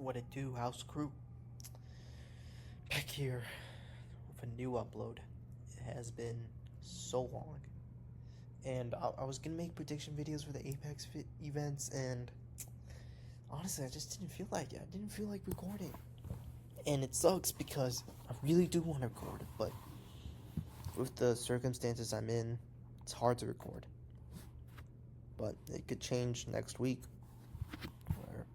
What it do, house crew? Back here with a new upload. It has been so long. And I was gonna make prediction videos for the Apex events, and honestly, I just didn't feel like it. I didn't feel like recording. And it sucks because I really do want to record, but with the circumstances I'm in, it's hard to record. But it could change next week, where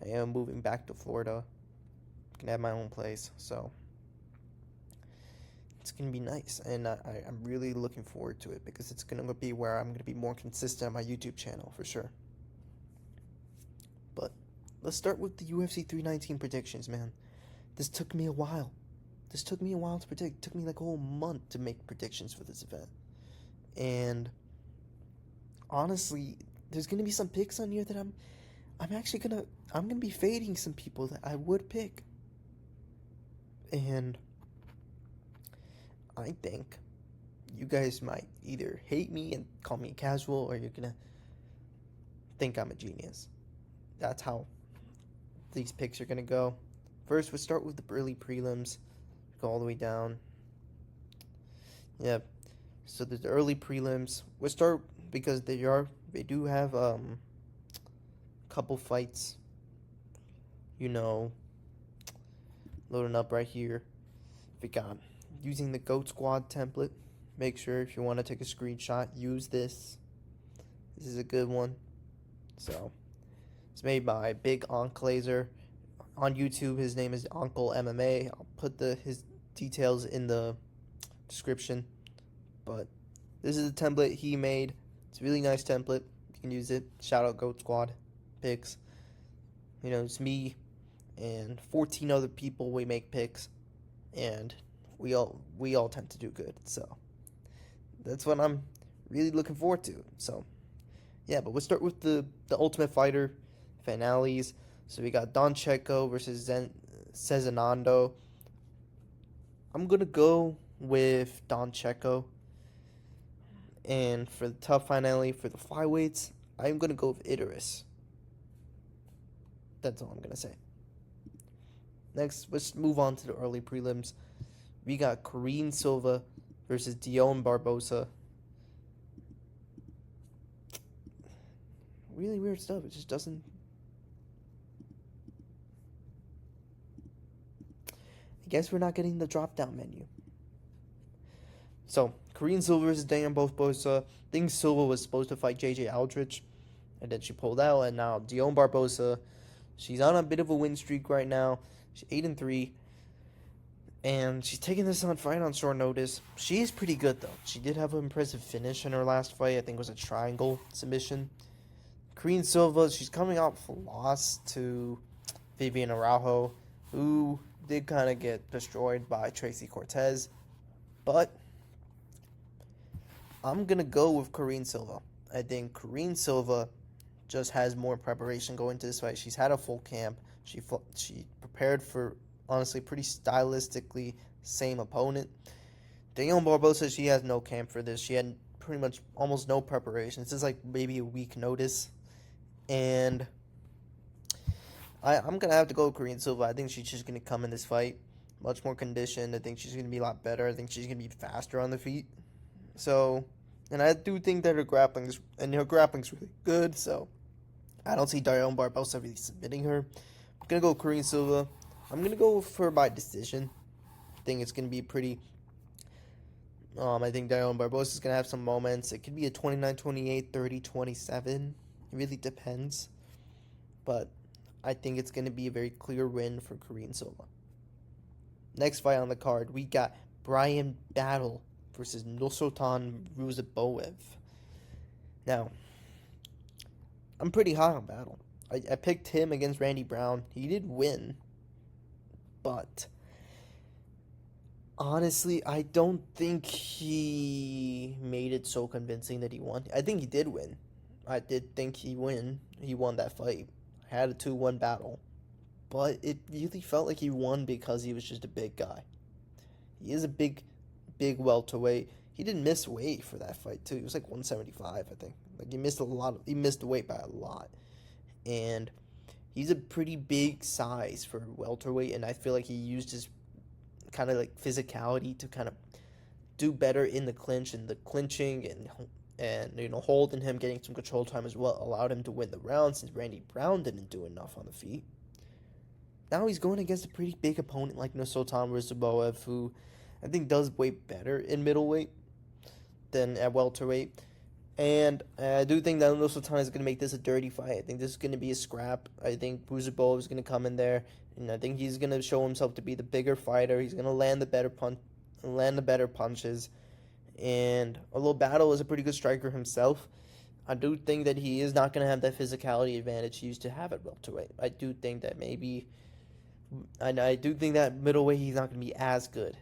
I am moving back to Florida. I can have my own place, so it's gonna be nice, and I'm really looking forward to it because it's gonna be where I'm gonna be more consistent on my YouTube channel for sure. But let's start with the UFC 319 predictions, man. This took me a while. This took me a while to predict. It took me like a whole month to make predictions for this event, and honestly, there's gonna be some picks on here that I'm gonna be fading some people that I would pick, and I think you guys might either hate me and call me casual, or you're gonna think I'm a genius. That's how these picks are gonna go. First, we'll start with the early prelims, go all the way down. Yeah, so the early prelims, we'll start because they do have couple fights, loading up right here. We got using the GOAT Squad template. Make sure if you want to take a screenshot, use this. This is a good one. So it's made by Big Onk Laser on YouTube. His name is Uncle MMA. I'll put his details in the description. But this is the template he made. It's a really nice template. You can use it. Shout out GOAT Squad picks. It's me and 14 other people. We make picks, and we all tend to do good. So that's what I'm really looking forward to. So yeah, but we'll start with the Ultimate Fighter finales. So we got Don Checo versus Cezinando. I'm gonna go with Don Checo. And for the tough finale for the flyweights, I'm gonna go with Idris. That's all I'm gonna say. Next, let's move on to the early prelims. We got Kareem Silva versus Dion Barbosa. Really weird stuff. It just doesn't. I guess we're not getting the drop down menu. So, Kareem Silva versus Dion Barbosa. I think Silva was supposed to fight JJ Aldrich, and then she pulled out. And now Dion Barbosa, she's on a bit of a win streak right now. She's 8-3. And she's taking this fight on short notice. She is pretty good, though. She did have an impressive finish in her last fight. I think it was a triangle submission. Kareem Silva, she's coming off a loss to Vivian Araujo, who did kind of get destroyed by Tracy Cortez. But I'm going to go with Kareem Silva. I think Kareem Silva just has more preparation going into this fight. She's had a full camp. She prepared for, honestly, pretty stylistically same opponent. Dion Barbosa, she has no camp for this. She had pretty much almost no preparation. This is like maybe a week notice. And I'm going to have to go with Kareem Silva. I think she's just going to come in this fight much more conditioned. I think she's going to be a lot better. I think she's going to be faster on the feet. So, and I do think that her grappling's really good. So, I don't see Dion Barbosa really submitting her. I'm going to go with Kareem Silva. I'm going to go for her by decision. I think it's going to be pretty. I think Dion Barbosa is going to have some moments. It could be a 29-28, 30-27. It really depends. But I think it's going to be a very clear win for Kareem Silva. Next fight on the card, we got Brian Battle versus Nursultan Ruziboev. Now, I'm pretty high on Battle. I picked him against Randy Brown. He did win. But honestly, I don't think he made it so convincing that he won. I think he did win. I did think he won that fight. I had a 2-1 battle. But it really felt like he won because he was just a big guy. He is a big welterweight. He didn't miss weight for that fight too. He was like 175, I think. Like he missed weight by a lot. And He's a pretty big size for welterweight, and I feel like he used his kind of like physicality to kind of do better in the clinch, and the clinching and holding him, getting some control time as well allowed him to win the round since Randy Brown didn't do enough on the feet. Now he's going against a pretty big opponent like Nursultan Rizboev, who I think does way better in middleweight than at welterweight. And I do think that Nursultan is going to make this a dirty fight. I think this is going to be a scrap. I think Rizboev is going to come in there, and I think he's going to show himself to be the bigger fighter. He's going to land the better punches. And although Battle is a pretty good striker himself, I do think that he is not going to have that physicality advantage he used to have at welterweight. I do think that middleweight he's not going to be as good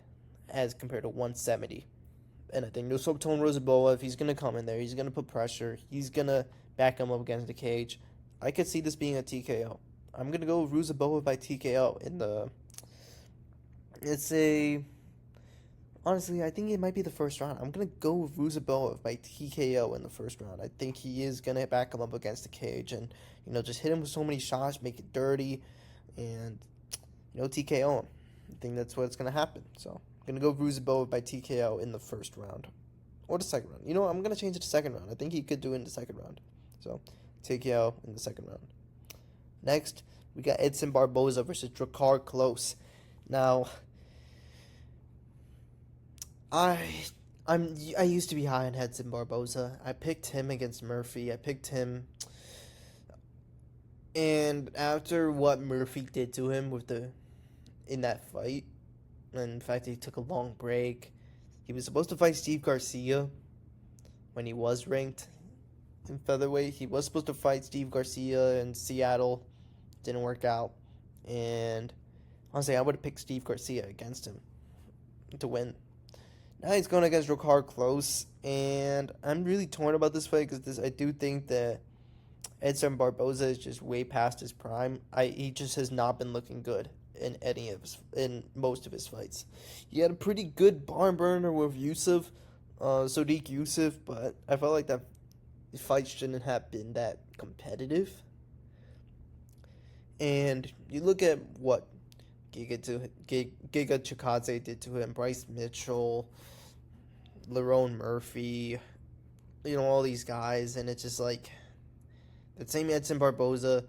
as compared to 170. And I think Nursultan Rizboev, he's going to come in there. He's going to put pressure. He's going to back him up against the cage. I could see this being a TKO. I'm going to go Rizboev by TKO in the... Honestly, I think it might be the first round. I'm going to go with Rizboev by TKO in the first round. I think he is going to back him up against the cage and, just hit him with so many shots, make it dirty, and, TKO him. I think that's what's going to happen. So I'm going to go Rizboev by TKO in the first round. Or the second round. I'm going to change it to second round. I think he could do it in the second round. So TKO in the second round. Next, we got Edson Barboza versus Drakkar Klose. Now, I used to be high on Edson Barboza. I picked him against Murphy. And after what Murphy did to him in that fight, and in fact he took a long break. He was supposed to fight Steve Garcia when he was ranked in featherweight. He was supposed to fight Steve Garcia in Seattle. Didn't work out. And honestly, I would have picked Steve Garcia against him to win. Now he's going against Drakkar Klose, and I'm really torn about this fight because I do think that Edson Barboza is just way past his prime. He just has not been looking good in most of his fights. He had a pretty good barn burner with Sodiq Yusuff, but I felt like that fight shouldn't have been that competitive. And you look at what Giga Chikadze did to him, Bryce Mitchell, Lerone Murphy, all these guys, and it's just like that same Edson Barboza,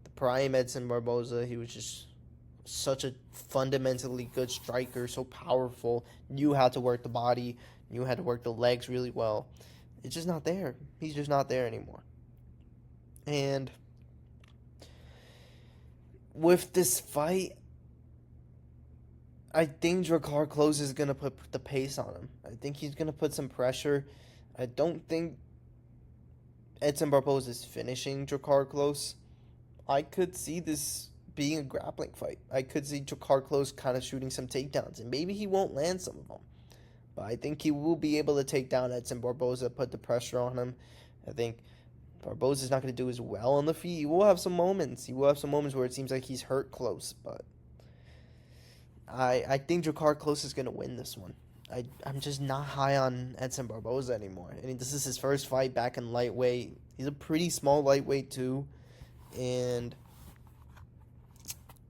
the prime Edson Barboza, he was just such a fundamentally good striker, so powerful, knew how to work the body, knew how to work the legs really well. It's just not there. He's just not there anymore. And with this fight, I think Drakkar Klose is going to put the pace on him. I think he's going to put some pressure. I don't think Edson Barboza is finishing Drakkar Klose. I could see this being a grappling fight. I could see Drakkar Klose kind of shooting some takedowns, and maybe he won't land some of them. But I think he will be able to take down Edson Barboza, put the pressure on him. I think Barboza's not going to do as well on the feet. He will have some moments. Where it seems like he's hurt Klose, but I think Drakkar Klose is going to win this one. I'm just not high on Edson Barboza anymore. I mean, this is his first fight back in lightweight. He's a pretty small lightweight too, and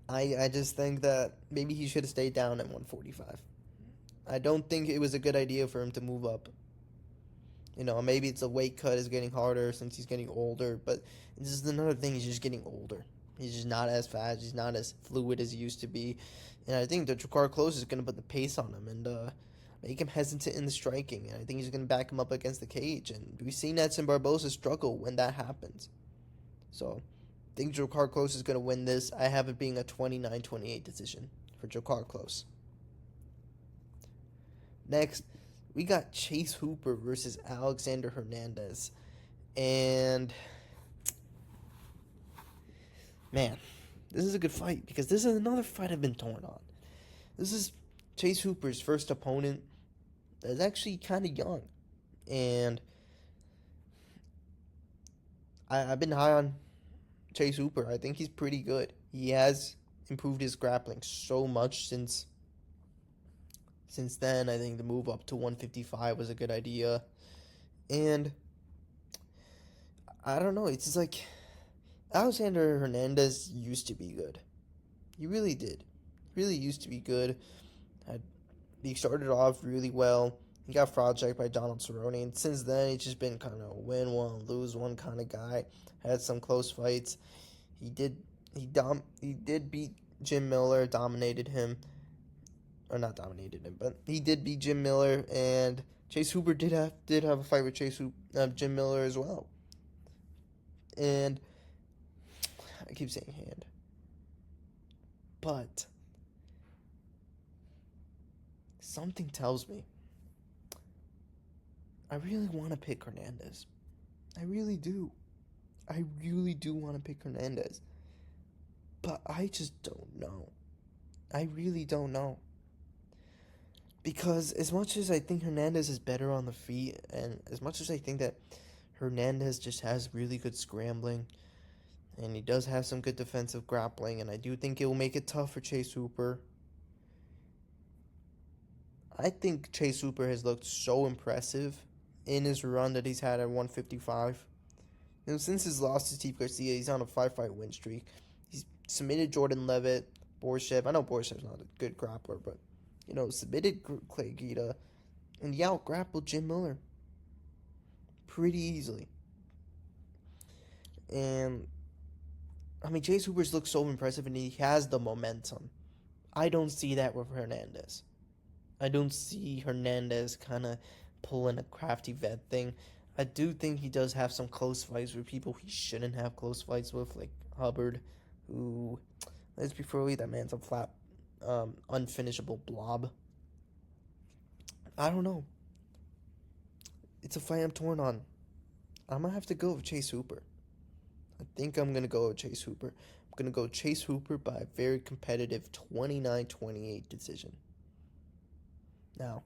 I just think that maybe he should have stayed down at 145. I don't think it was a good idea for him to move up. Maybe it's a weight cut is getting harder since he's getting older, but this is another thing. He's just getting older. He's just not as fast. He's not as fluid as he used to be. And I think that Drakkar Klose is going to put the pace on him and make him hesitant in the striking. And I think he's going to back him up against the cage. And we've seen Edson Barboza struggle when that happens. So I think Drakkar Klose is going to win this. I have it being a 29-28 decision for Drakkar Klose. Next, we got Chase Hooper versus Alexander Hernandez. And man, this is a good fight because this is another fight I've been torn on. This is Chase Hooper's first opponent that's actually kind of young. And I've been high on Chase Hooper. I think he's pretty good. He has improved his grappling so much since then. I think the move up to 155 was a good idea. And I don't know, it's just like Alexander Hernandez used to be good. He really did. Really used to be good. Had, he started off really well. He got fraud checked by Donald Cerrone, and since then he's just been kind of win one, lose one kind of guy. Had some close fights. He did beat Jim Miller, dominated him, or not dominated him, but he did beat Jim Miller, and Chase Hooper did have a fight with Jim Miller as well. And I keep saying hand, but something tells me I really want to pick Hernandez. I really do. I really do want to pick Hernandez. But I just don't know. I really don't know. Because as much as I think Hernandez is better on the feet, and as much as I think that Hernandez just has really good scrambling, and he does have some good defensive grappling, and I do think it will make it tough for Chase Hooper. I think Chase Hooper has looked so impressive in his run that he's had at 155. Since his loss to Steve Garcia, he's on a 5-fight win streak. He's submitted Jordan Levitt, Borshev. I know Borshev's not a good grappler, but, submitted Clay Guida, and he out-grappled Jim Miller pretty easily. And, Chase Hooper's looked so impressive, and he has the momentum. I don't see that with Hernandez. I don't see Hernandez kind of pulling a crafty vet thing. I do think he does have some close fights with people he shouldn't have close fights with, like Hubbard, who, let's be real, that man's a flat, unfinishable blob. I don't know. It's a fight I'm torn on. I'm going to have to go with Chase Hooper. I think I'm going to go with Chase Hooper. I'm going to go Chase Hooper by a very competitive 29-28 decision. Now,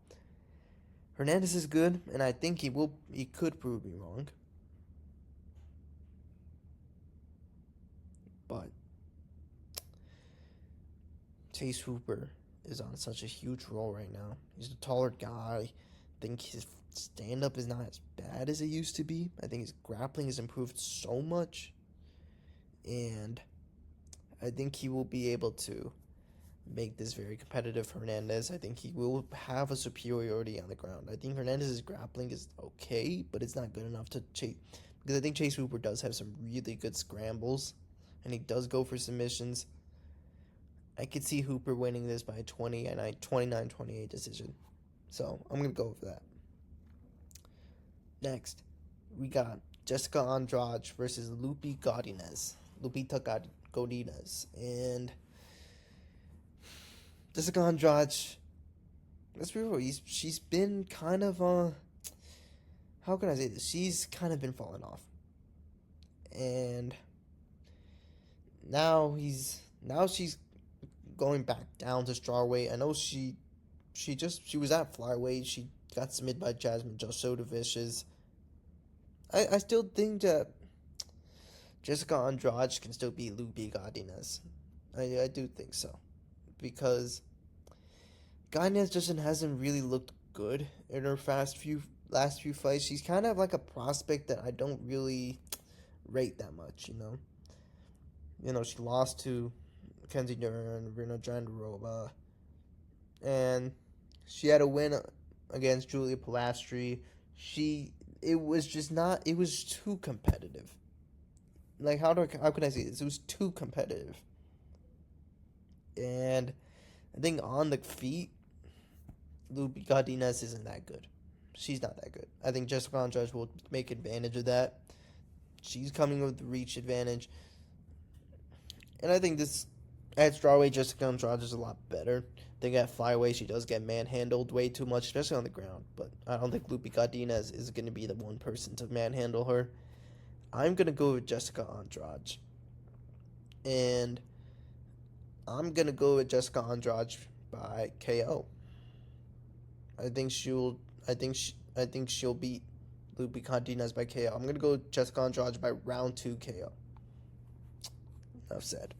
Hernandez is good, and I think he could prove me wrong. But Chase Hooper is on such a huge roll right now. He's a taller guy. I think his stand-up is not as bad as it used to be. I think his grappling has improved so much. And I think he will be able to make this very competitive for Hernandez. I think he will have a superiority on the ground. I think Hernandez's grappling is okay, but it's not good enough to chase. Because I think Chase Hooper does have some really good scrambles, and he does go for submissions. I could see Hooper winning this by a 29-28 decision. So I'm going to go for that. Next, we got Jessica Andrade versus Lupita Godinez. And Jessica Andrade, let's be real, she's been kind of, how can I say this? She's kind of been falling off. And now she's going back down to strawweight. I know she was at flyweight. She got submitted by Jasmine Jasudavicius. I still think that Jessica Andrade can still beat Lupita Godinez. I do think so. Because Godinez just hasn't really looked good in her last few fights. She's kind of like a prospect that I don't really rate that much, she lost to Kenzie Dern, Rena Jandarova, and she had a win against Julia Pilastri. It was too competitive. Like, how can I say this? It was too competitive. And I think on the feet, Lupita Godinez isn't that good. She's not that good. I think Jessica Andrade will make advantage of that. She's coming with the reach advantage. And I think this, at strawweight, Jessica Andrade is a lot better. I think at flyweight, she does get manhandled way too much, especially on the ground. But I don't think Lupita Godinez is going to be the one person to manhandle her. I'm going to go with Jessica Andrade. And I'm going to go with Jessica Andrade by KO. I think she'll beat Lupita Godinez by KO. I'm going to go with Jessica Andrade by round 2 KO. Enough said.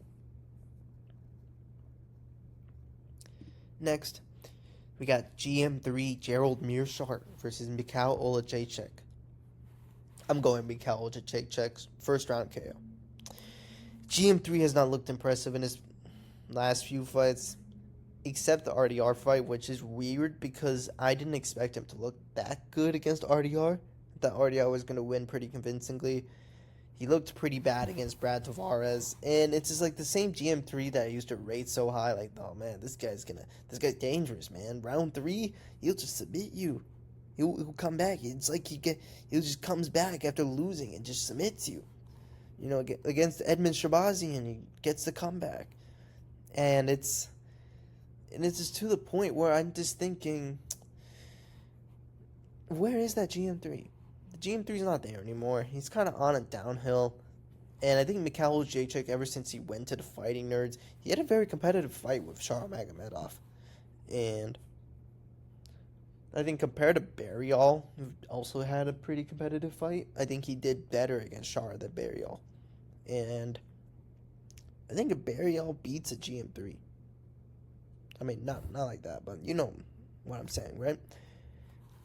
Next, we got GM3 Gerald Meerschaert versus Mikhail Olajaychik. I'm going Mikhail Olajaychik, first round KO. GM3 has not looked impressive in his last few fights, except the RDR fight, which is weird because I didn't expect him to look that good against RDR. I thought RDR was going to win pretty convincingly. He looked pretty bad against Brad Tavares, and it's just like the same GM3 that I used to rate so high. Like, oh man, this guy's dangerous, man. Round 3, he'll just submit you. He'll come back. It's like he just comes back after losing and just submits you. You know, against Edmund Shabazian, he gets the comeback, and it's just to the point where I'm just thinking, where is that GM3? The GM3's not there anymore. He's kind of on a downhill. And I think Mikhail Jacek, ever since he went to the Fighting Nerds, he had a very competitive fight with Shar Magomedov. And I think compared to Burial, who also had a pretty competitive fight, I think he did better against Shar than Burial. And I think if Burial beats a GM3, I mean, not like that, but you know what I'm saying, right?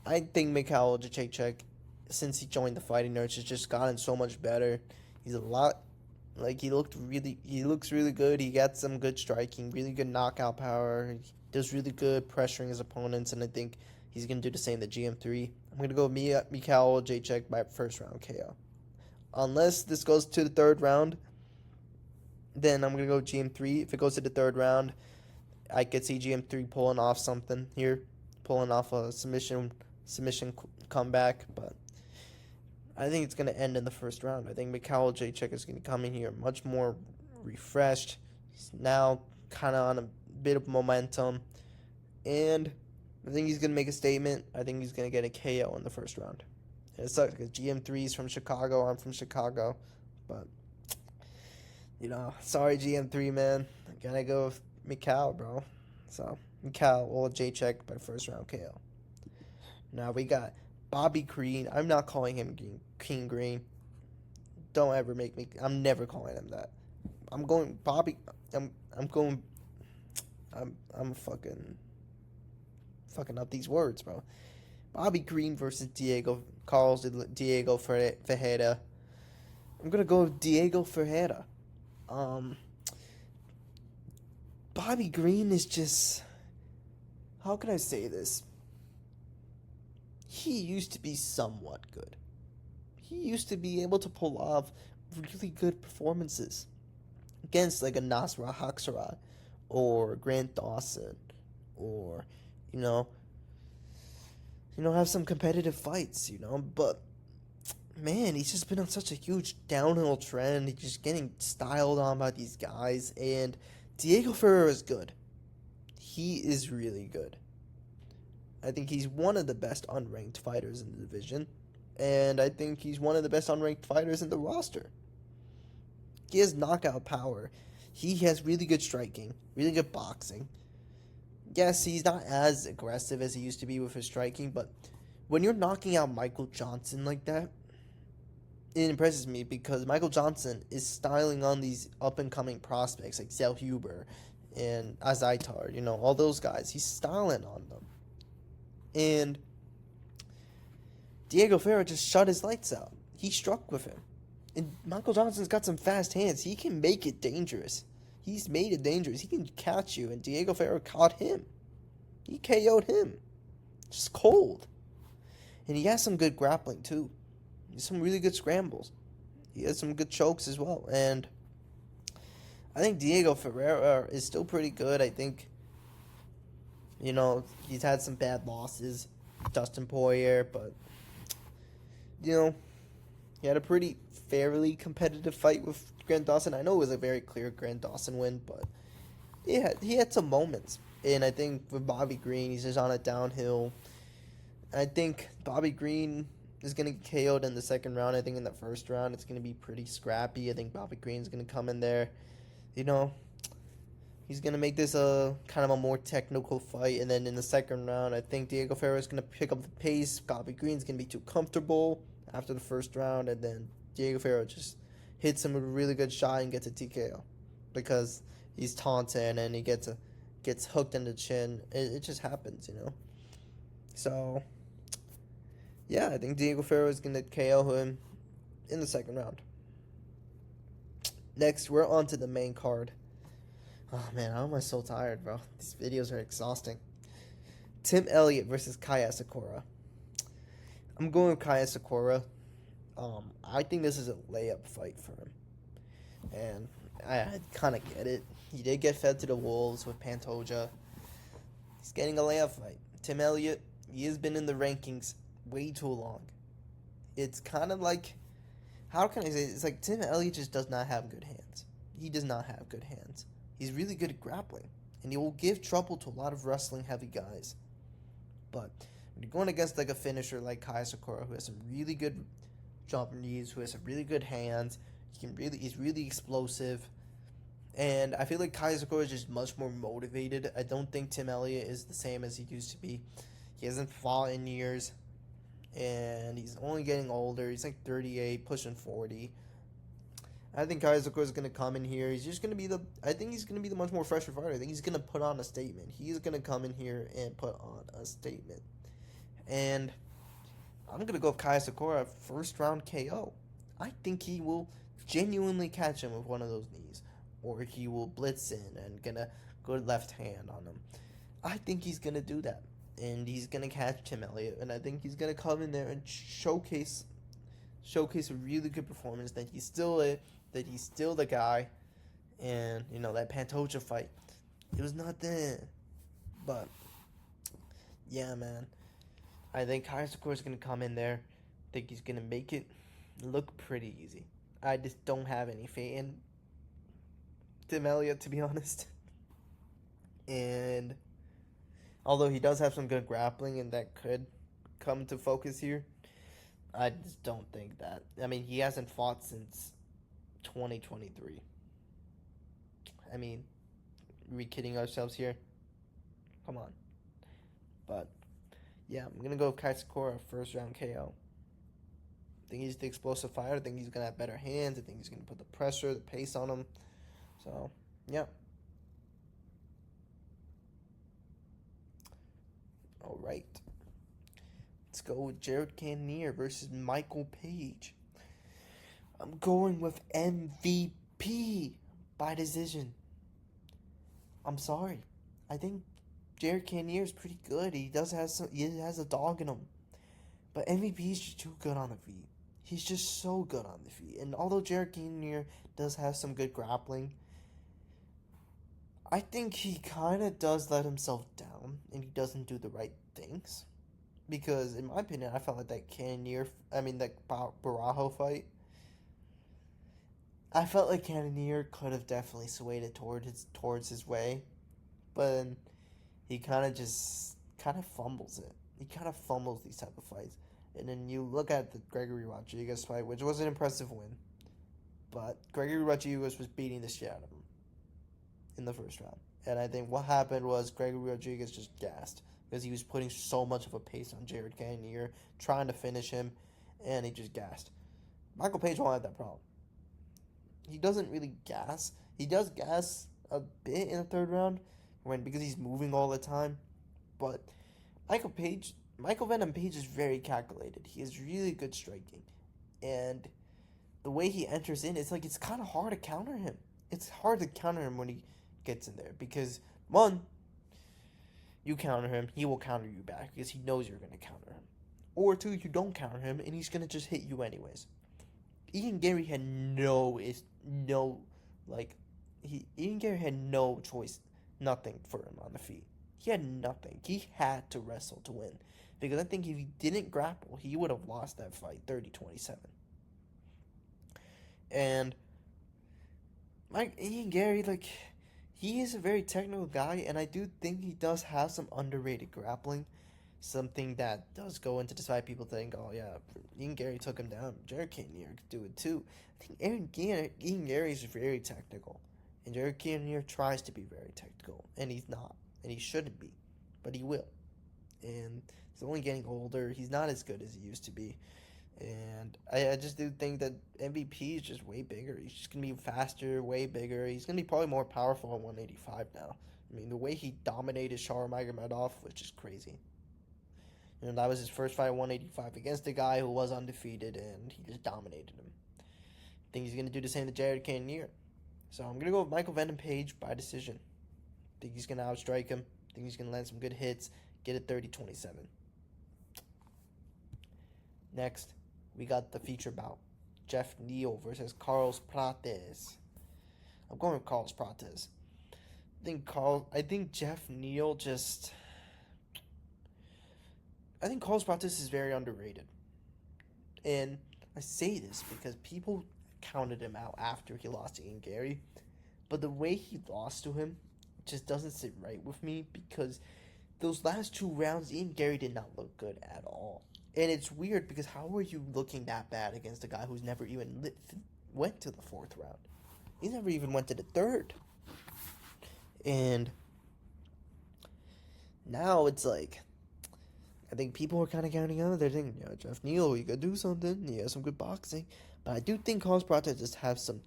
I think Mikhail Jacek, since he joined the Fighting Nerds, has just gotten so much better. He's a lot, like, he looks really good. He got some good striking, really good knockout power. He does really good pressuring his opponents, and I think he's going to do the same to GM3. I'm going to go Mikhail Jacek by first round KO. Unless this goes to the third round, then I'm going to go GM3. If it goes to the third round, I could see GM3 pulling off something here, pulling off a submission comeback, but I think it's going to end in the first round. I think Mikhail Jacek is going to come in here much more refreshed. He's now kind of on a bit of momentum, and I think he's going to make a statement. I think he's going to get a KO in the first round. And it sucks because GM3 is from Chicago. I'm from Chicago, but you know, sorry GM3, man. I gotta go with Mikhail, bro. So Mikhail or Jacek by first round KO. Now we got Bobby Green. I'm not calling him King Green. Don't ever make me. I'm never calling him that. I'm going Bobby. I'm fucking up these words, bro. Bobby Green versus Diego Ferreira. I'm gonna go with Diego Ferreira. Bobby Green is just, how can I say this? He used to be somewhat good. He used to be able to pull off really good performances against like a Nasra Haksharat or Grant Dawson, or have some competitive fights, but man, he's just been on such a huge downhill trend. He's just getting styled on by these guys, and Diego Ferreira is good. He is really good. I think he's one of the best unranked fighters in the division, and I think he's one of the best unranked fighters in the roster. He has knockout power. He has really good striking, really good boxing. Yes, he's not as aggressive as he used to be with his striking, but when you're knocking out Michael Johnson like that, it impresses me because Michael Johnson is styling on these up-and-coming prospects like Zell Huber and Azaitar, all those guys. He's styling on them. And Diego Ferreira just shut his lights out. He struck with him. And Michael Johnson's got some fast hands. He can make it dangerous. He's made it dangerous. He can catch you, and Diego Ferreira caught him. He KO'd him. Just cold. And he has some good grappling, too. He has some really good scrambles. He has some good chokes as well. And I think Diego Ferreira is still pretty good. I think, he's had some bad losses. Dustin Poirier, but, he had a pretty fairly competitive fight with Grant Dawson. I know it was a very clear Grant Dawson win, but he had some moments. And I think with Bobby Green, he's just on a downhill. I think Bobby Green is going to get KO'd in the second round. I think in the first round, it's going to be pretty scrappy. I think Bobby Green's going to come in there. He's going to make this a kind of a more technical fight. And then in the second round, I think Diego Ferreira is going to pick up the pace. Bobby Green's going to be too comfortable after the first round. And then Diego Ferreira just hits him with a really good shot and gets a TKO. Because he's taunting and he gets hooked in the chin. It just happens, So, yeah, I think Diego Ferreira is going to KO him in the second round. Next, we're on to the main card. Oh man, how am I so tired, bro? These videos are exhausting. Tim Elliott versus Kaya Sakura. I'm going with Kaya Sakura. I think this is a layup fight for him. And I kind of get it. He did get fed to the wolves with Pantoja. He's getting a layup fight. Tim Elliott, he has been in the rankings way too long. It's kind of like, how can I say it? It's like Tim Elliott just does not have good hands. He does not have good hands. He's really good at grappling, and he will give trouble to a lot of wrestling heavy guys. But when you're going against like a finisher like Kaya Sakura, who has some really good jump knees, who has some really good hands, he's really explosive. And I feel like Kaya Sakura is just much more motivated. I don't think Tim Elliott is the same as he used to be. He hasn't fought in years, and he's only getting older. He's like 38, pushing 40. I think Kaya Sakura is going to come in here. He's just going to be I think he's going to be the much more fresher fighter. I think he's going to put on a statement. He's going to come in here and put on a statement. And I'm going to go with Kaya Sakura first round KO. I think he will genuinely catch him with one of those knees. Or he will blitz in and gonna go left hand on him. I think he's gonna do that. And he's gonna catch Tim Elliott. And I think he's gonna come in there and showcase a really good performance, that he's still the guy. And that Pantoja fight, it was not there. But yeah, man, I think Kaya Sakura is gonna come in there. I think he's gonna make it look pretty easy. I just don't have any faith in Tim Elliott, to be honest. And although he does have some good grappling and that could come to focus here, I just don't think that. I mean, he hasn't fought since 2023. I mean, are we kidding ourselves here? Come on. But yeah, I'm gonna go with Kaya Sakura first round KO. I think he's the explosive fighter. I think he's gonna have better hands. I think he's gonna put the pressure, the pace on him. So yeah. All right. Let's go with Jared Cannonier versus Michael Page. I'm going with MVP by decision. I'm sorry. I think Jared Cannonier is pretty good. He has a dog in him. But MVP is just too good on the feet. He's just so good on the feet. And although Jared Cannonier does have some good grappling, I think he kind of does let himself down, and he doesn't do the right things. Because, in my opinion, I felt like that Barajo fight, I felt like Cannonier could have definitely swayed it towards his way, but he kind of fumbles it. He kind of fumbles these type of fights. And then you look at the Gregory Rodriguez fight, which was an impressive win, but Gregory Rodriguez was beating the shit out of him in the first round. And I think what happened was Gregory Rodriguez just gassed because he was putting so much of a pace on Jared Cannonier, trying to finish him, and he just gassed. Michael Page won't have that problem. He doesn't really gas. He does gas a bit in the third round because he's moving all the time. But Michael Venom Page is very calculated. He has really good striking. And the way he enters in, it's kind of hard to counter him. It's hard to counter him when he gets in there because, one, you counter him, he will counter you back because he knows you're going to counter him. Or two, you don't counter him and he's going to just hit you anyways. Ian Gary had no choice, nothing for him on the feet. He had nothing. He had to wrestle to win. Because I think if he didn't grapple, he would have lost that fight 30-27. And Ian Gary, he is a very technical guy, and I do think he does have some underrated grappling. Something that does go into this fight. People think, oh yeah, Ian Gary took him down. Jared Cannonier could do it too. I think Ian Gary is very technical. And Jared Cannonier tries to be very technical. And he's not. And he shouldn't be. But he will. And he's only getting older. He's not as good as he used to be. And I just do think that MVP is just way bigger. He's just going to be faster, way bigger. He's going to be probably more powerful at 185 now. I mean, the way he dominated Sharmagomedov was just crazy. And that was his first fight at 185 against a guy who was undefeated, and he just dominated him. I think he's going to do the same to Jared Cannonier. So I'm going to go with Michael Venom Page by decision. Think he's going to outstrike him. Think he's going to land some good hits. Get it 30-27. Next, we got the feature bout. Jeff Neal versus Carlos Prates. I'm going with Carlos Prates. I think Jeff Neal just... I think Carlos Prates is very underrated. And I say this because people counted him out after he lost to Ian Gary. But the way he lost to him just doesn't sit right with me because those last 2 rounds, Ian Gary did not look good at all. And it's weird because how are you looking that bad against a guy who's never even went to the 4th round? He never even went to the 3rd. And now it's like, I think people are kind of counting out. They're thinking, Jeff Neal, he could do something. He has some good boxing. But I do think Carlos Prates does have some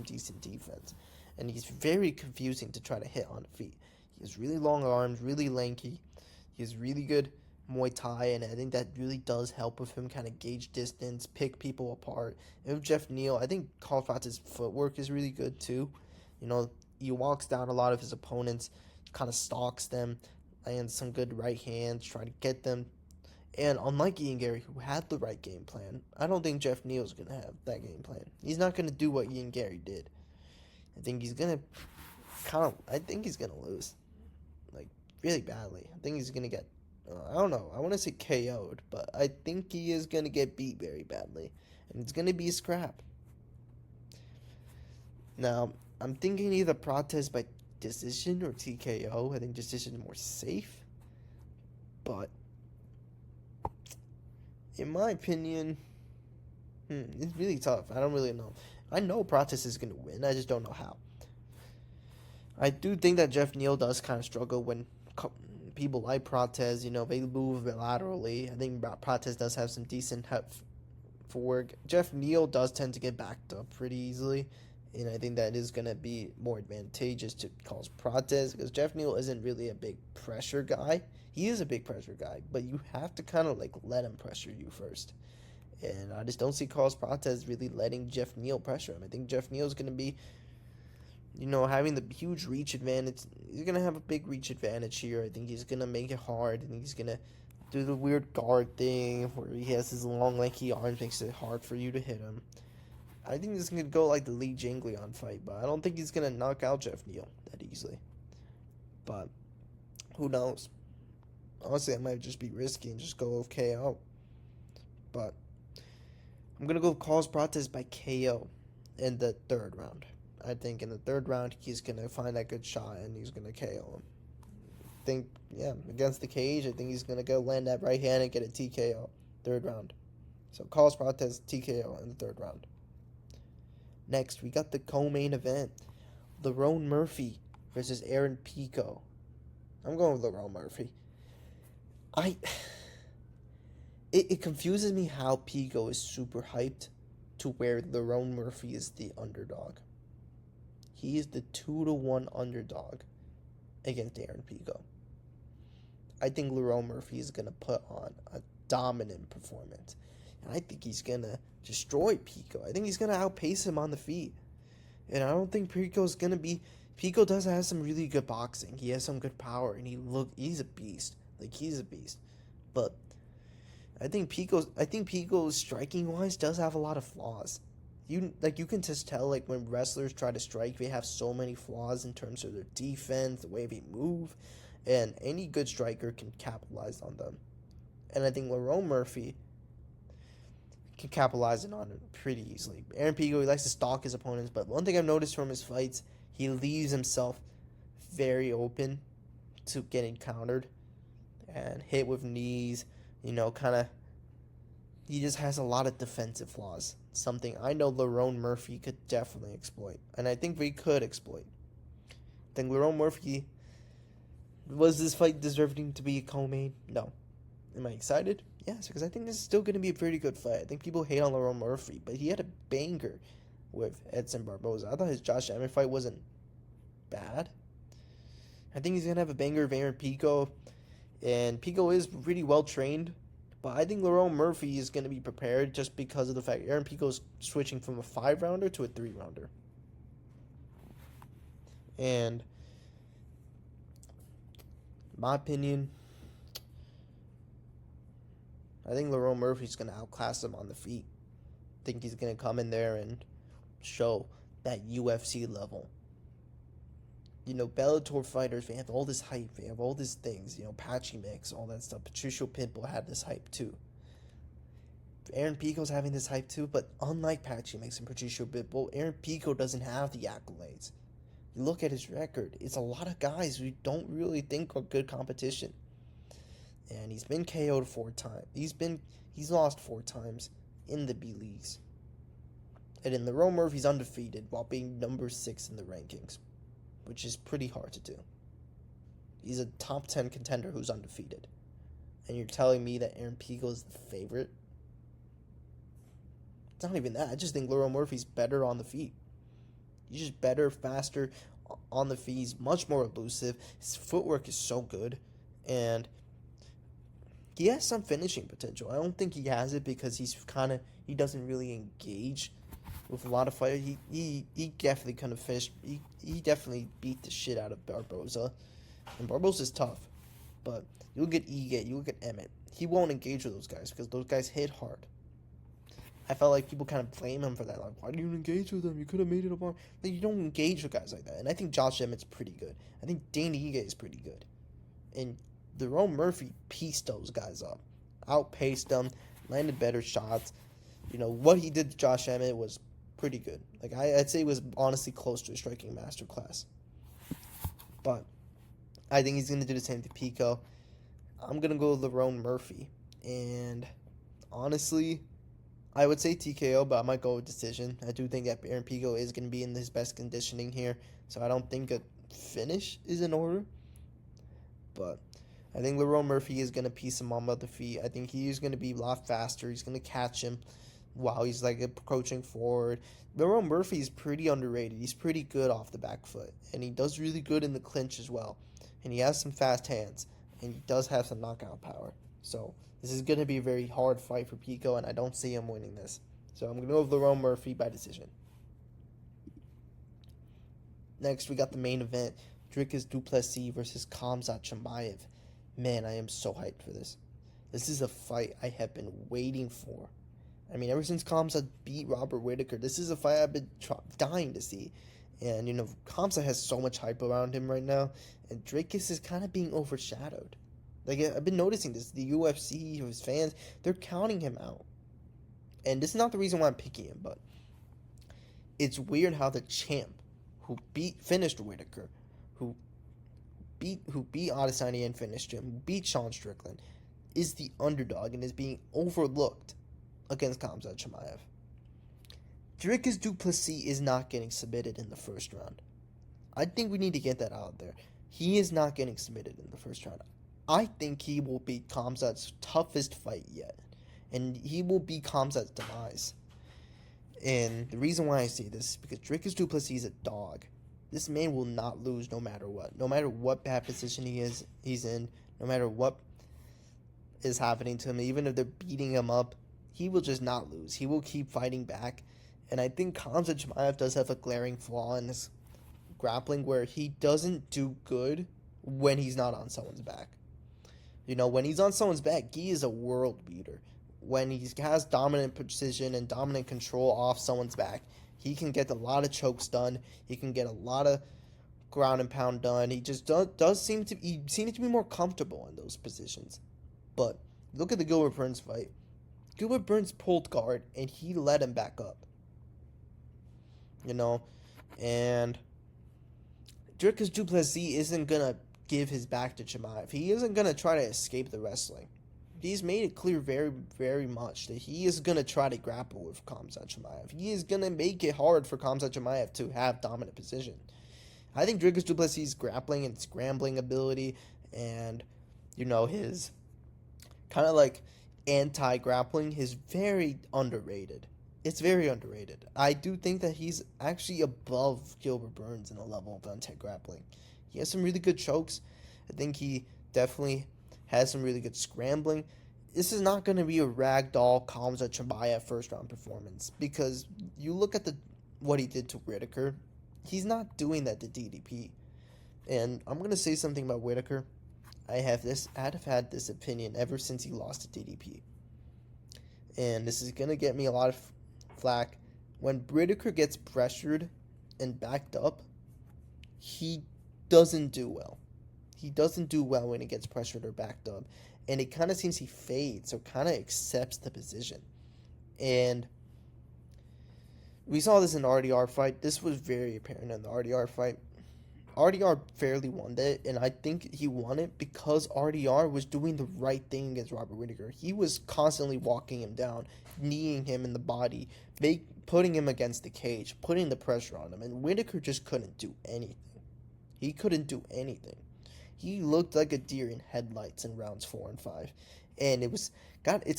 decent defense. And he's very confusing to try to hit on the feet. He has really long arms, really lanky. He has really good Muay Thai, and I think that really does help with him kind of gauge distance, pick people apart. And with Jeff Neal, I think Carlos Prates' footwork is really good too. He walks down a lot of his opponents, kind of stalks them, lands some good right hands, try to get them. And unlike Ian Gary, who had the right game plan, I don't think Jeff Neal's going to have that game plan. He's not going to do what Ian Gary did. I think he's going to lose. Like, really badly. I think he's going to get, I don't know, I want to say KO'd, but I think he is going to get beat very badly. And it's going to be a scrap. Now, I'm thinking either Prates by decision or TKO. I think decision is more safe. But in my opinion, it's really tough. I don't really know. I know Prates is going to win. I just don't know how. I do think that Jeff Neal does kind of struggle when people like Prates, they move laterally. I think Prates does have some decent footwork. Jeff Neal does tend to get backed up pretty easily. And I think that is going to be more advantageous to Carlos Prates because Jeff Neal isn't really a big pressure guy. He is a big pressure guy, but you have to kind of let him pressure you first. And I just don't see Carlos Prates really letting Jeff Neal pressure him. I think Jeff Neal is going to be, having the huge reach advantage. He's going to have a big reach advantage here. I think he's going to make it hard. I think he's going to do the weird guard thing where he has his long, lanky arms, makes it hard for you to hit him. I think this is going to go like the Lee Jingleon fight, but I don't think he's going to knock out Jeff Neal that easily. But who knows? Honestly, I might just be risky and just go with KO. But I'm going to go with Carlos Prates by KO in the 3rd round. I think in the 3rd round, he's going to find that good shot and he's going to KO him. Against the cage, I think he's going to go land that right hand and get a TKO 3rd round. So Carlos Prates TKO in the 3rd round. Next, we got the co-main event. Lerone Murphy versus Aaron Pico. I'm going with Lerone Murphy. It confuses me how Pico is super hyped to where Lerone Murphy is the underdog. He is the 2-1 underdog against Aaron Pico. I think Lerone Murphy is going to put on a dominant performance. And I think he's going to destroy Pico. I think he's going to outpace him on the feet. And I don't think Pico's going to be... Pico does have some really good boxing. He has some good power. And he's a beast. He's a beast. But I think Pico's striking-wise does have a lot of flaws. You can just tell, when wrestlers try to strike, they have so many flaws in terms of their defense, the way they move. And any good striker can capitalize on them. And I think Lerone Murphy can capitalize on it pretty easily. Aaron Pico, he likes to stalk his opponents, but one thing I've noticed from his fights, he leaves himself very open to getting countered and hit with knees, he just has a lot of defensive flaws. Something I know Lerone Murphy could definitely exploit, and I think we could exploit. I think Lerone Murphy, was this fight deserving to be a co-main? No. Am I excited? Yes, because I think this is still going to be a pretty good fight. I think people hate on Lerone Murphy, but he had a banger with Edson Barboza. I thought his Josh Emmett fight wasn't bad. I think he's going to have a banger of Aaron Pico, and Pico is pretty well trained, but I think Lerone Murphy is going to be prepared just because of the fact Aaron Pico is switching from a 5-rounder to a 3-rounder. And in my opinion, I think Lerone Murphy's going to outclass him on the feet. I think he's going to come in there and show that UFC level. Bellator fighters, they have all this hype, they have all these things, Patchy Mix, all that stuff. Patricio Pitbull had this hype too. Aaron Pico's having this hype too, but unlike Patchy Mix and Patricio Pitbull, Aaron Pico doesn't have the accolades. You look at his record, it's a lot of guys we don't really think are good competition. And he's been KO'd 4 times. He's lost 4 times in the B leagues. And in Lerone Murphy's undefeated while being number 6 in the rankings, which is pretty hard to do. He's a top 10 contender who's undefeated. And you're telling me that Aaron Pico is the favorite? It's not even that. I just think Lerone Murphy's better on the feet. He's just better, faster on the feet. He's much more elusive. His footwork is so good. And he has some finishing potential. I don't think he has it because he doesn't really engage with a lot of fighters. He definitely couldn't have finished. He definitely beat the shit out of Barboza. And Barboza's tough. But you look at Ige, you look at Emmett. He won't engage with those guys because those guys hit hard. I felt like people kind of blame him for that. Like, why didn't you engage with them? You could have made it up on. Like, you don't engage with guys like that. And I think Josh Emmett's pretty good. I think Dane Ige is pretty good. And Lerone Murphy pieced those guys up. Outpaced them. Landed better shots. What he did to Josh Emmett was pretty good. Like, I'd say it was honestly close to a striking masterclass. But I think he's going to do the same to Pico. I'm going to go with Lerone Murphy. And honestly, I would say TKO, but I might go with decision. I do think that Aaron Pico is going to be in his best conditioning here, so I don't think a finish is in order. But I think Lerone Murphy is going to piece him on the feet. I think he is going to be a lot faster. He's going to catch him while he's approaching forward. Lerone Murphy is pretty underrated. He's pretty good off the back foot, and he does really good in the clinch as well. And he has some fast hands, and he does have some knockout power. So this is going to be a very hard fight for Pico, and I don't see him winning this. So I'm going to go with Lerone Murphy by decision. Next, we got the main event, Dricus du Plessis versus Khamzat Chimaev. Man, I am so hyped for this. This is a fight I have been waiting for. I mean, ever since Khamzat beat Robert Whittaker, this is a fight I've been dying to see. And, Khamzat has so much hype around him right now, and Dricus is kind of being overshadowed. I've been noticing this. The UFC, his fans, they're counting him out. And this is not the reason why I'm picking him, but it's weird how the champ who finished Whittaker, who beat Adesanya and finished him, who beat Sean Strickland, is the underdog and is being overlooked against Khamzat Chimaev. Dricus du Plessis is not getting submitted in the first round. I think we need to get that out there. He is not getting submitted in the first round. I think he will be Khamzat's toughest fight yet. And he will be Khamzat's demise. And the reason why I say this is because Dricus du Plessis is a dog. This man will not lose no matter what. No matter what bad position he's in, no matter what is happening to him, even if they're beating him up, he will just not lose. He will keep fighting back. And I think Khamzat Chimaev does have a glaring flaw in his grappling where he doesn't do good when he's not on someone's back. When he's on someone's back, he is a world beater. When he has dominant precision and dominant control off someone's back, he can get a lot of chokes done. He can get a lot of ground and pound done. He just does seem to be more comfortable in those positions. But look at the Gilbert Burns fight. Gilbert Burns pulled guard, and he let him back up. And Dricus du Plessis isn't going to give his back to Chimaev. He isn't going to try to escape the wrestling. He's made it clear very, very much that he is going to try to grapple with Khamzat Chimaev. He is going to make it hard for Khamzat Chimaev to have dominant position. I think Dricus du Plessis' grappling and scrambling ability and, his kind of anti-grappling is very underrated. It's very underrated. I do think that he's actually above Gilbert Burns in the level of anti-grappling. He has some really good chokes. I think he definitely has some really good scrambling. This is not going to be a ragdoll Khamzat Chimaev first-round performance because you look at what he did to Whittaker. he's not doing that to DDP. And I'm gonna say something about Whitaker. I've had this opinion ever since he lost to DDP, and this is gonna get me a lot of flack. When Whitaker gets pressured and backed up, he doesn't do well. He doesn't do well when he gets pressured or backed up, and it kind of seems he fades or kind of accepts the position. And we saw this in the RDR fight. This was very apparent in the RDR fight. RDR fairly won it, and I think he won it because RDR was doing the right thing against Robert Whitaker. He was constantly walking him down, kneeing him in the body, putting him against the cage, putting the pressure on him, and Whitaker just couldn't do anything. He couldn't do anything. He looked like a deer in headlights in rounds 4 and 5, and it's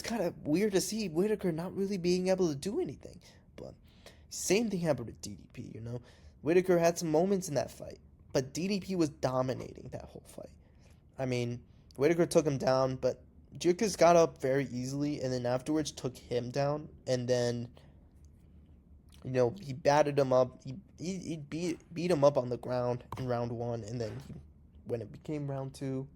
kind of weird to see Whitaker not really being able to do anything. But same thing happened with DDP. Whitaker had some moments in that fight, but DDP was dominating that whole fight. I mean, Whitaker took him down, but Dricus got up very easily, and then afterwards took him down, and then he batted him up. He beat him up on the ground in round 1, and then when it became round 2,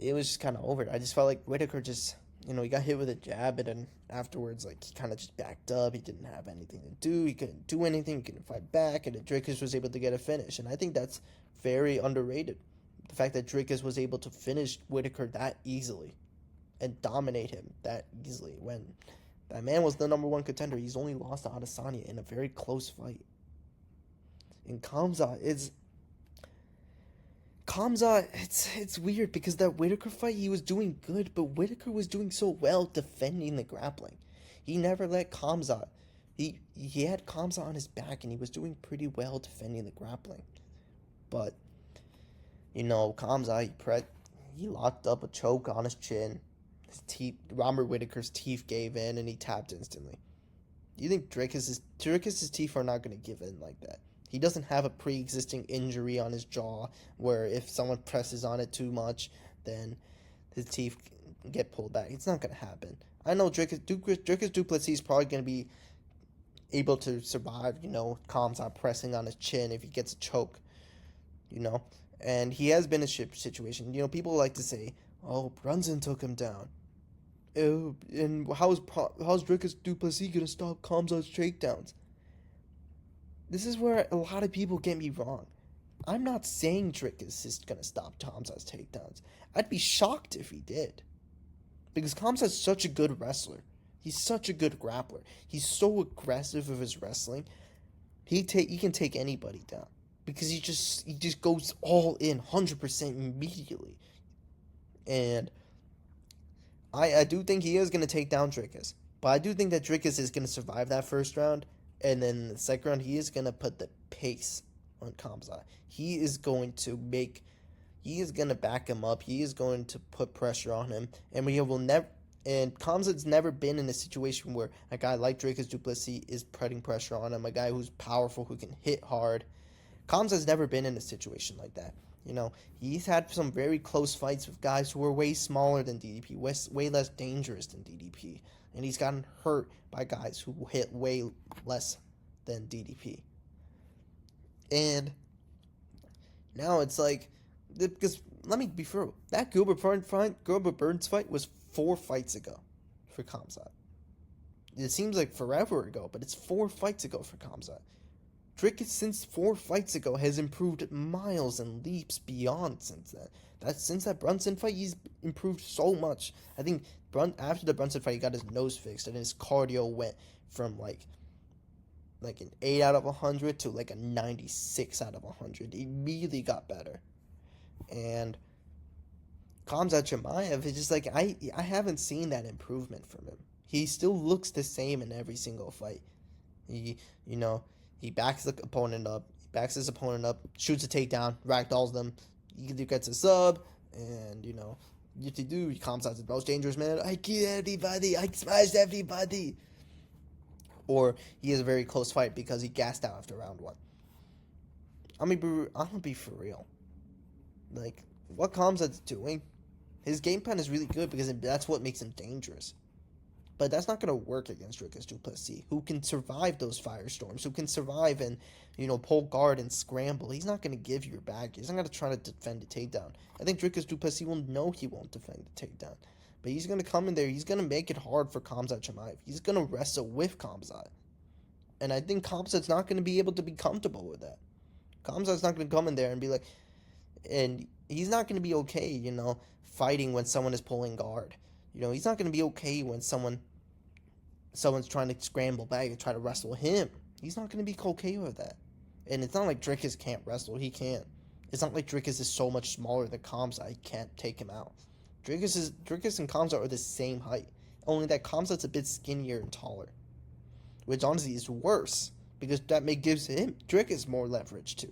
it was just kind of over. I just felt like Whitaker just, he got hit with a jab, and then afterwards, he kind of just backed up. He didn't have anything to do. He couldn't do anything. He couldn't fight back, and then Dricus was able to get a finish. And I think that's very underrated. The fact that Dricus was able to finish Whitaker that easily and dominate him that easily when that man was the number 1 contender. He's only lost to Adesanya in a very close fight. And Khamzat, it's weird because that Whitaker fight, he was doing good, but Whitaker was doing so well defending the grappling. He never let Khamzat. He had Khamzat on his back, and he was doing pretty well defending the grappling. But, Khamzat, he locked up a choke on his chin. Robert Whitaker's teeth gave in, and he tapped instantly. You think Dricus' teeth are not going to give in like that? He doesn't have a pre-existing injury on his jaw where if someone presses on it too much, then his teeth get pulled back. It's not going to happen. I know Dricus du Plessis is probably going to be able to survive, Khamzat pressing on his chin if he gets a choke, And he has been in a situation. People like to say, oh, Brunson took him down. And how's Dricus du Plessis going to stop Khamzat's takedowns? This is where a lot of people get me wrong. I'm not saying Dricus is going to stop Khamzat's takedowns. I'd be shocked if he did. Because Khamzat's such a good wrestler. He's such a good grappler. He's so aggressive with his wrestling. He can take anybody down. Because he just goes all in 100% immediately. And I do think he is going to take down Dricus. But I do think that Dricus is going to survive that first round. And then in the second round, he is going to put the pace on Khamzat. He is going to back him up. He is going to put pressure on him. And Khamzat's never been in a situation where a guy like Dricus du Plessis is putting pressure on him, a guy who's powerful, who can hit hard. Khamzat's never been in a situation like that. He's had some very close fights with guys who are way smaller than DDP, way less dangerous than DDP. And he's gotten hurt by guys who hit way less than DDP. And now it's because let me be fair, that Gilbert Burns fight was 4 fights ago for Khamzat. It seems like forever ago, but it's 4 fights ago for Khamzat. Dricus, since 4 fights ago, has improved miles and leaps beyond since then. Since that Brunson fight, he's improved so much. I think after the Brunson fight, he got his nose fixed, and his cardio went from like an 8 out of 100 to a 96 out of 100. He immediately got better. And Khamzat Chimaev is just I haven't seen that improvement from him. He still looks the same in every single fight. He backs his opponent up, shoots a takedown, ragdolls them. He gets a sub, and Khamzat's the most dangerous man. I kill everybody, I smash everybody. Or he has a very close fight because he gassed out after round 1. I'm gonna be for real. What Khamzat's doing, his game plan is really good because that's what makes him dangerous. But that's not going to work against Dricus du Plessis, who can survive those firestorms, who can survive and, pull guard and scramble. He's not going to give you your back. He's not going to try to defend a takedown. I think Dricus du Plessis will know he won't defend the takedown. But he's going to come in there. He's going to make it hard for Khamzat Chimaev. He's going to wrestle with Khamzat. And I think Khamzat's not going to be able to be comfortable with that. Khamzat's not going to come in there and be like, and he's not going to be okay, fighting when someone is pulling guard. He's not going to be okay when someone's trying to scramble back and try to wrestle him. He's not going to be okay with that. And it's not like Dricus can't wrestle. He can. It's not like Dricus is so much smaller than Khamzat. He can't take him out. Dricus and Khamzat are the same height. Only that Khamzat's a bit skinnier and taller. Which honestly is worse. Because that gives Dricus more leverage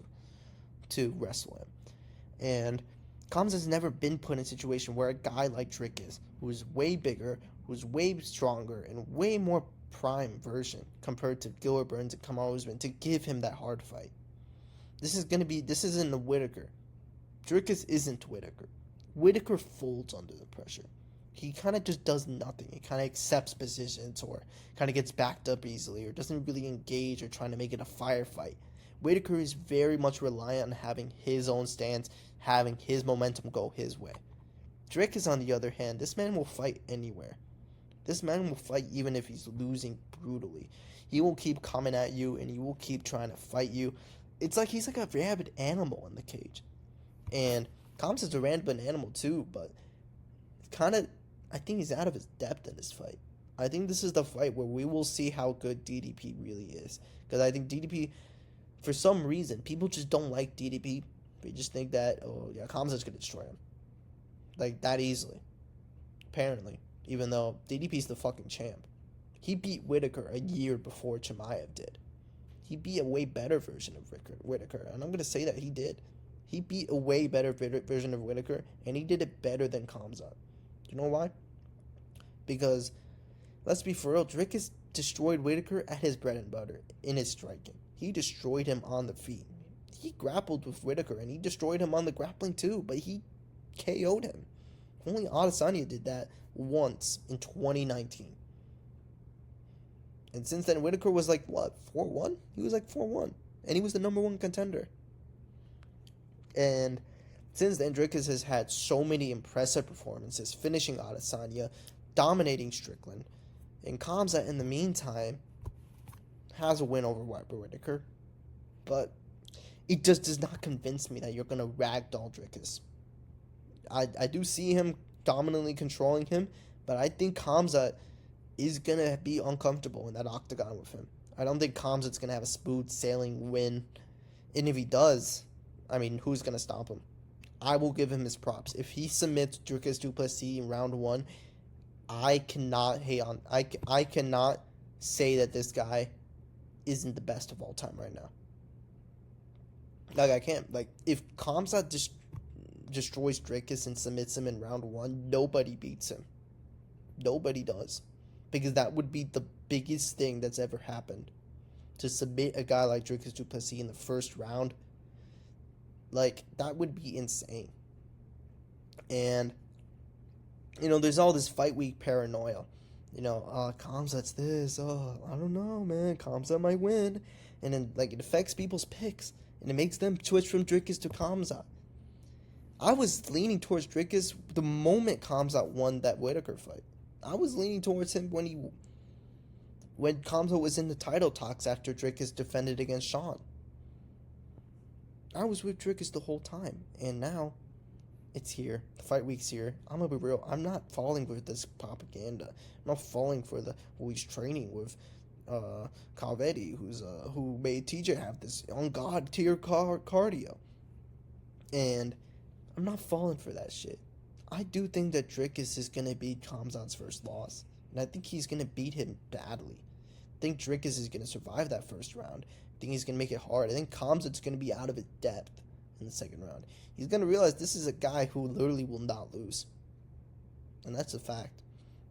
to wrestle him. And Khamzat's never been put in a situation where a guy like Dricus, who's way bigger, who's way stronger, and way more prime version compared to Gilbert Burns and Kamaru Usman, to give him that hard fight. This isn't a Whittaker. Dricus isn't Whittaker. Whittaker folds under the pressure. He kind of just does nothing. He kind of accepts positions or kind of gets backed up easily or doesn't really engage or trying to make it a firefight. Whittaker is very much reliant on having his own stance, having his momentum go his way. Dricus, on the other hand, this man will fight anywhere. This man will fight even if he's losing brutally. He will keep coming at you and he will keep trying to fight you. It's like he's like a rabid animal in the cage. And Khamzat's a rabid animal too, but I think he's out of his depth in this fight. I think this is the fight where we will see how good DDP really is. Because I think DDP, for some reason, people just don't like DDP. They just think that, Khamzat's going to destroy him. Like, that easily. Apparently. Even though DDP's the fucking champ. He beat Whittaker a year before Chimaev did. He beat a way better version of Whittaker. And I'm going to say that he did. He beat a way better version of Whittaker. And he did it better than Khamzat. You know why? Because, let's be for real, Dricus destroyed Whittaker at his bread and butter, in his striking. He destroyed him on the feet. He grappled with Whittaker, and he destroyed him on the grappling too, but he KO'd him. Only Adesanya did that once in 2019. And since then, Whittaker was like, 4-1? He was like 4-1. And he was the number one contender. And since then, Dricus has had so many impressive performances, finishing Adesanya, dominating Strickland. And Khamzat, in the meantime, has a win over Whittaker. But it just does not convince me that you're going to ragdoll Dricus. I do see him dominantly controlling him, but I think Khamzat is going to be uncomfortable in that octagon with him. I don't think Khamzat's going to have a smooth sailing win. And if he does, who's going to stop him? I will give him his props. If he submits Dricus du Plessis in round 1, I cannot I cannot say that this guy isn't the best of all time right now. Like, I can't. Like, if Khamzat destroys Dricus and submits him in round 1, nobody beats him. Nobody does. Because that would be the biggest thing that's ever happened. To submit a guy like Dricus du Plessis in the first round, like, that would be insane. And, there's all this fight week paranoia. Khamzat's this. I don't know, man. Khamzat might win. And then, it affects people's picks. And it makes them switch from Dricus to Khamzat. I was leaning towards Dricus the moment Khamzat won that Whittaker fight. I was leaning towards him when Khamzat was in the title talks after Dricus defended against Sean. I was with Dricus the whole time, and now it's here. The fight week's here. I'm gonna be real. I'm not falling for this propaganda. I'm not falling for he's training with Calvetti, who made TJ have this on God tier cardio, and I'm not falling for that shit. I do think that Dricus is gonna beat Khamzat's first loss, and I think he's gonna beat him badly. I think Dricus is gonna survive that first round. I think he's going to make it hard. I think Khamzat's going to be out of his depth in the second round. He's going to realize this is a guy who literally will not lose. And that's a fact.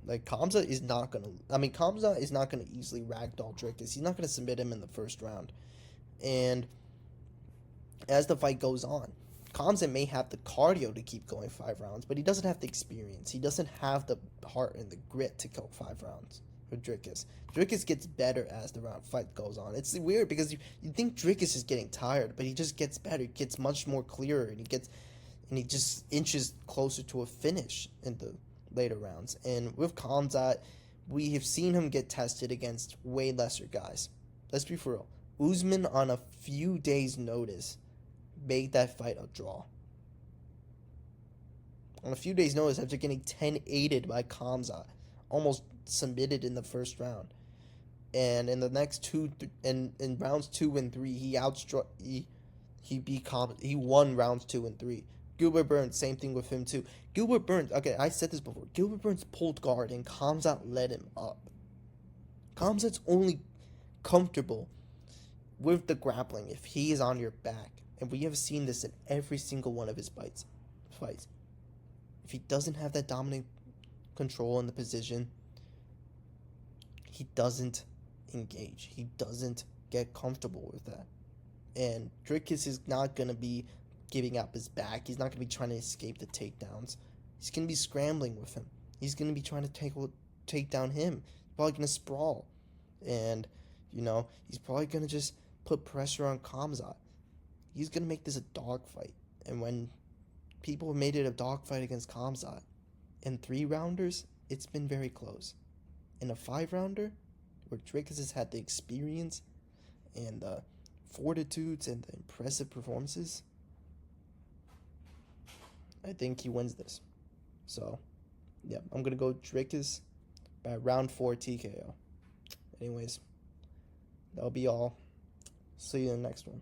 Khamzat is not going to... Khamzat is not going to easily ragdoll Dricus. He's not going to submit him in the first round. And as the fight goes on, Kamzat may have the cardio to keep going 5 rounds, but he doesn't have the experience. He doesn't have the heart and the grit to go 5 rounds. Or Dricus. Dricus gets better as the fight goes on. It's weird because you think Dricus is getting tired, but he just gets better. He gets much more clearer, and he just inches closer to a finish in the later rounds. And with Kamzat, we have seen him get tested against way lesser guys. Let's be for real. Usman, on a few days' notice, made that fight a draw. On a few days' notice, after getting 10-8'd by Kamzat, almost submitted in the first round, and in the next in rounds 2 and 3, he beat Kamzat. He won rounds 2 and 3. Gilbert Burns, same thing with him too. Gilbert Burns, okay, I said this before. Gilbert Burns pulled guard and Kamzat led him up. Kamzat's only comfortable with the grappling if he is on your back. And we have seen this in every single one of his fights. If he doesn't have that dominant control in the position, he doesn't engage. He doesn't get comfortable with that. And Dricus is not going to be giving up his back. He's not going to be trying to escape the takedowns. He's going to be scrambling with him. He's going to be trying to take down him. He's probably going to sprawl. And, he's probably going to just put pressure on Kamzat. He's going to make this a dogfight. And when people have made it a dogfight against Kamzat, in 3-rounders, it's been very close. In a 5-rounder, where Dricus has had the experience and the fortitudes and the impressive performances, I think he wins this. So, yeah, I'm going to go Dricus by round 4 TKO. Anyways, that'll be all. See you in the next one.